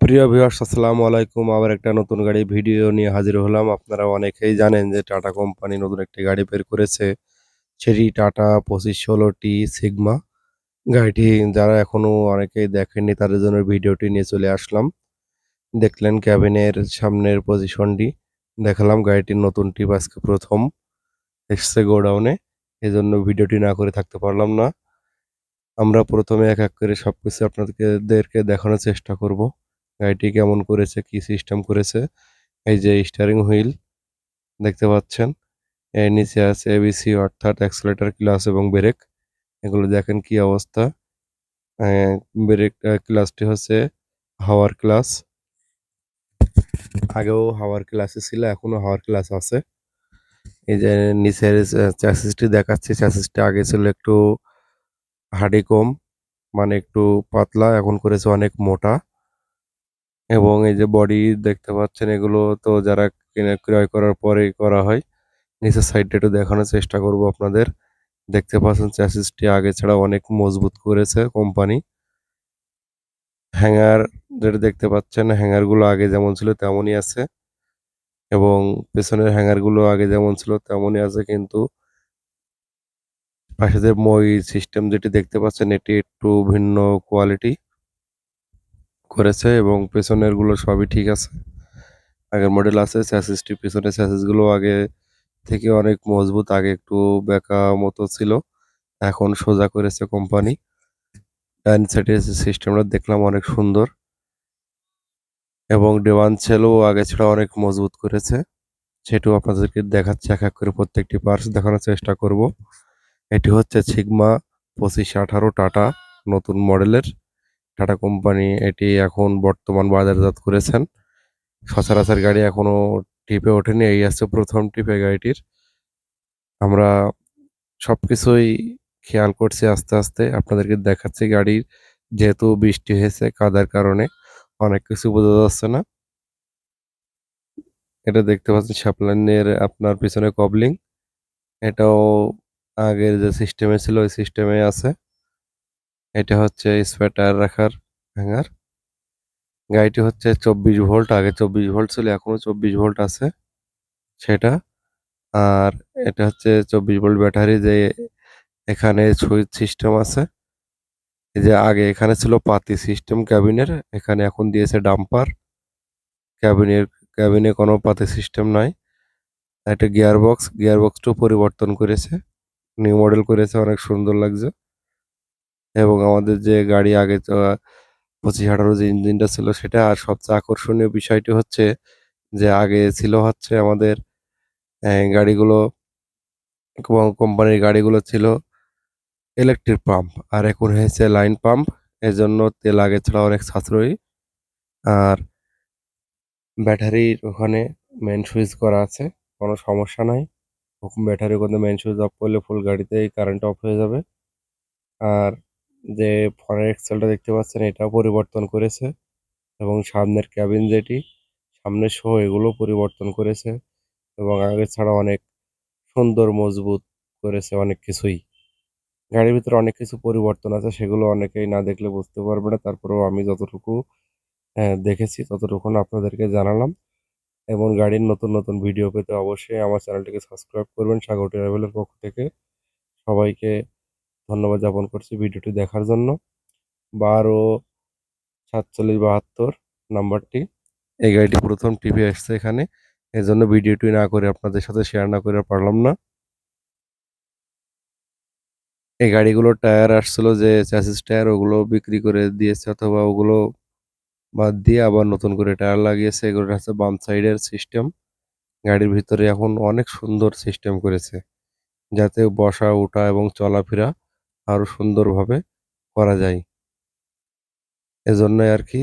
প্রিয় ভিউয়ার্স আসসালামু আলাইকুম। আবার একটা নতুন গাড়ির ভিডিও নিয়ে হাজির হলাম। আপনারা অনেকেই জানেন যে টাটা কোম্পানি নতুন একটি গাড়ি বের করেছে। সেটি টাটা 2516 সিগমা। গাড়িটি যারা এখনো অনেকেই দেখেননি তাদের জন্য ভিডিওটি নিয়ে চলে আসলাম। দেখলেন ক্যাবিনের সামনের পজিশনটি। দেখালাম গাড়িটির নতুন টিপ আজকে ১ম এসছে গোডাউনে। এজন্য ভিডিওটি না করে থাকতে পারলাম না। আমরা ১ম এ এক, এক করে সবকিছু দেরকে দেখানোর চেষ্টা করব। গাড়িটি কেমন করেছে, কি সিস্টেম করেছে। এই যে স্টিয়ারিং হুইল দেখতে পাচ্ছেন। এর নিচে আছে এবিসি অর্থাৎ অ্যাক্সেলেটর, ক্লাচ এবং ব্রেক। এগুলো দেখেন কি অবস্থা। অ্যা ব্রেক ক্লাচটি হচ্ছে হাওয়ার ক্লাচ। আগেও হাওয়ার ক্লাচই ছিল, এখনো হাওয়ার ক্লাচ আছে। এই যে নিচের চ্যাসিসটি দেখাচ্ছি, চ্যাসিসটা আগে ছিল একটু হার্ডিকম মানে একটু পাতলা, এখন করেছে অনেক মোটা। এবং এই যে বডি দেখতে পাচ্ছেন এগুলো তো যারা ক্রয় করার পরেই করা হয়। নিচের সাইডটা একটু দেখানোর চেষ্টা করব আপনাদের। দেখতে পাচ্ছেন চ্যাসিসটি আগে ছাড়া অনেক মজবুত করেছে কোম্পানি। হ্যাঙ্গার যেটা দেখতে পাচ্ছেন হ্যাঙ্গারগুলো আগে যেমন ছিল তেমনই আছে এবং পেছনের হ্যাঙ্গারগুলো আগে যেমন ছিল তেমনই আছে, কিন্তু পাশে যে মই সিস্টেম যেটি দেখতে পাচ্ছেন এটি একটু ভিন্ন কোয়ালিটি করেছে এবং পেছনেরগুলো সবই ঠিক আছে। আগের মডেল আছে চ্যাসিসটি, পিছনের চ্যাসিসগুলো আগে থেকে অনেক মজবুত। আগে একটু বেঁকা মতো ছিল, এখন সোজা করেছে কোম্পানি। ডাইন সাইডের যে সিস্টেমটা দেখলাম অনেক সুন্দর এবং দেওয়ান সেলও আগে ছাড়া অনেক মজবুত করেছে। সেটিও আপনাদেরকে দেখাচ্ছি, এক এক করে প্রত্যেকটি পার্টস দেখানোর চেষ্টা করব। এটি হচ্ছে সিগমা 2518 টাটা নতুন মডেলের। টাটা কোম্পানি এটি এখন বর্তমান বাজারজাত করেছেন। সচরাচর গাড়ি এখনো টিপে ওঠেনি, এই হচ্ছে ১ম টিপ এই গাড়িটির। আমরা সবকিছুই খেয়াল করছি আস্তে, আস্তে আপনাদেরকে দেখাচ্ছি গাড়ির, যেহেতু বৃষ্টি হয়েছে কাদার কারণে অনেক কিছু বোঝা যাচ্ছে না। এটা দেখতে পাচ্ছেন শাপলাইনের আপনার পিছনে কবলিং। এটাও আগের যে সিস্টেমে ছিল ওই সিস্টেমে আছে। এটা হচ্ছে স্পেয়ার টায়ার রাখার হ্যাঙ্গার। গাড়িটি হচ্ছে ২৪ ভোল্ট, আগে ২৪ ভোল্ট ছিল, এখনো ২৪ ভোল্ট আছে সেটা। আর এটা হচ্ছে ২৪ ভোল্ট ব্যাটারি, যে এখানে সুইচ সিস্টেম আছে। এই যে আগে এখানে ছিল পাতি সিস্টেম ক্যাবিনের, এখানে এখন দিয়েছে ডাম্পার। ক্যাবিনের ক্যাবিনে কোনো পাতি সিস্টেম নাই। একটা গিয়ারবক্সটাও পরিবর্তন করেছে। নিউ মডেল করেছে, অনেক সুন্দর লাগছে। এবং আমাদের যে গাড়ি আগে ২৫-১৮ যে ইঞ্জিনটা ছিল সেটা। আর সবচেয়ে আকর্ষণীয় বিষয়টি হচ্ছে যে আগে ছিল হচ্ছে আমাদের গাড়িগুলো, কোম্পানির গাড়িগুলো ছিল ইলেকট্রিক পাম্প, আর এখন হয়েছে লাইন পাম্প। এজন্য তেল আগের ছাড়া অনেক সাশ্রয়ী। আর ব্যাটারির ওখানে মেইন সুইচ করা আছে, কোনো সমস্যা নাই। ব্যাটারির ওখানে মেইন সুইচ অফ করলে ফুল গাড়িতেই কারেন্ট অফ হয়ে যাবে। আর যে ফরের এক্সেলটা দেখতে পাচ্ছেন এটাও পরিবর্তন করেছে এবং সামনের ক্যাবিন যেটি, সামনের সহ এগুলো পরিবর্তন করেছে এবং আগের ছাড়া অনেক সুন্দর মজবুত করেছে অনেক কিছুই। গাড়ির ভিতরে অনেক কিছু পরিবর্তন আছে, সেগুলো অনেকেই না দেখলে বুঝতে পারবে না। তারপরেও আমি যতটুকু দেখেছি ততটুকুন আপনাদেরকে জানালাম। এবং গাড়ির নতুন, নতুন ভিডিও পেতে অবশ্যই আমার চ্যানেলটিকে সাবস্ক্রাইব করবেন। সাগর ট্রাভেলের পক্ষ থেকে সবাইকে ধন্যবাদ জ্ঞাপন করছি ভিডিওটি দেখার জন্য। ১২-৪৭-৭২ নাম্বারটি। এই গাড়িটি ১ম টিভি আসছে এখানে। এজন্য ভিডিওটি না করে আপনাদের সাথে শেয়ার না করে পারলাম না। এই গাড়িগুলোর টায়ার আসছিল যে চ্যাসিস টায়ার, ওগুলো বিক্রি করে দিয়েছে অথবা ওগুলো বাদ দিয়ে আবার নতুন করে টায়ার লাগিয়েছে। এগুলো হচ্ছে বাম সাইডের সিস্টেম। গাড়ির ভিতরে এখন অনেক সুন্দর সিস্টেম করেছে, যাতে বসা, উঠা এবং চলাফেরা আরো সুন্দরভাবে করা যায়। এজন্যই আরকি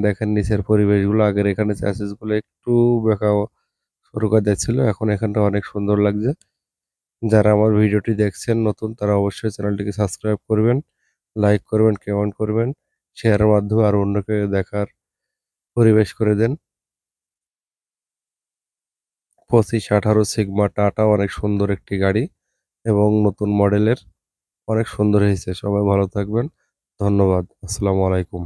দেখেন নিচের পরিবেশগুলো। আগের এখানে চ্যাসিসগুলো একটু বেঁকা শুরু করে দিচ্ছিল। এখন এখানটা অনেক সুন্দর লাগছে। যারা আমার ভিডিওটি দেখছেন নতুন, তারা অবশ্যই চ্যানেলটিকে সাবস্ক্রাইব করবেন, লাইক করবেন, কমেন্ট করবেন, শেয়ারের মাধ্যমে আরো অন্যকে দেখার পরিবেশ করে দেন। ২৫-১৮ সিগমা টাটা অনেক সুন্দর একটি গাড়ি এবং নতুন মডেলের, অনেক সুন্দর হয়েছে। সবাই ভালো থাকবেন। ধন্যবাদ। আসসালামু আলাইকুম।